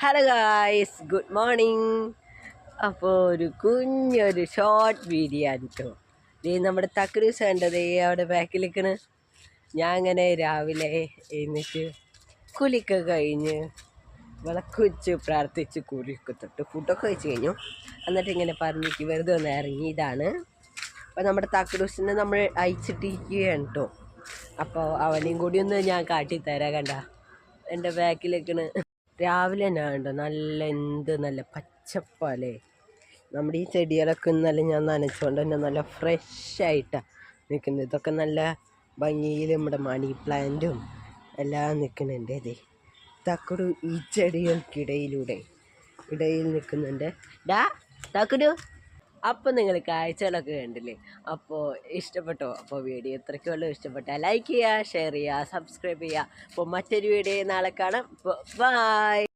Hello guys, good morning. അപ്പോൾ ഒരു കുഞ്ഞൊരു ഷോർട്ട് വീഡിയോ ആണ് കേട്ടോ. നമ്മുടെ തക്രൂസ് കണ്ടത് അവിടെ ബാക്കിൽ നിൽക്കണ്. ഞാൻ അങ്ങനെ രാവിലെ എഴുന്നേറ്റ് കുളിയൊക്കെ കഴിഞ്ഞ് വിളക്ക് വെച്ച് പ്രാർത്ഥിച്ച് കുളിയൊക്കെ തൊട്ട് ഫുഡൊക്കെ വെച്ച് കഴിഞ്ഞു. എന്നിട്ട് ഇങ്ങനെ പറഞ്ഞിട്ട് വെറുതെ ഒന്ന് ഇറങ്ങിയതാണ്. അപ്പോൾ നമ്മുടെ തക്രൂസിനെ നമ്മൾ അയച്ചിട്ടിരിക്കുകയാണ് കേട്ടോ. അപ്പോൾ അവനെയും കൂടി ഒന്ന് ഞാൻ കാട്ടിത്തരാം. കണ്ട എൻ്റെ ബാക്കിലേക്കാണ്. രാവിലെ തന്നെ ഉണ്ടോ നല്ല പച്ചപ്പല്ലേ. നമ്മുടെ ഈ ചെടികളൊക്കെ ഇന്നലെ ഞാൻ നനച്ചുകൊണ്ട് തന്നെ നല്ല ഫ്രഷായിട്ടാണ് നിൽക്കുന്നത്. ഇതൊക്കെ നല്ല ഭംഗിയിൽ നമ്മുടെ മണി പ്ലാന്റും എല്ലാം നിൽക്കുന്നുണ്ട്. അതെ, തക്കുടു ഈ ചെടികൾക്കിടയിൽ നിൽക്കുന്നുണ്ട്. തക്കുടു. അപ്പോൾ നിങ്ങൾ കാഴ്ചകളൊക്കെ കണ്ടില്ലേ? അപ്പോൾ ഇഷ്ടപ്പെട്ടോ? അപ്പോൾ വീഡിയോ എത്രയ്ക്കുള്ളൂ ഇഷ്ടപ്പെട്ടാൽ ലൈക്ക് ചെയ്യുക, ഷെയർ ചെയ്യുക, സബ്സ്ക്രൈബ് ചെയ്യുക. അപ്പോൾ മറ്റൊരു വീഡിയോ നാളെ കാണാം. ബൈ.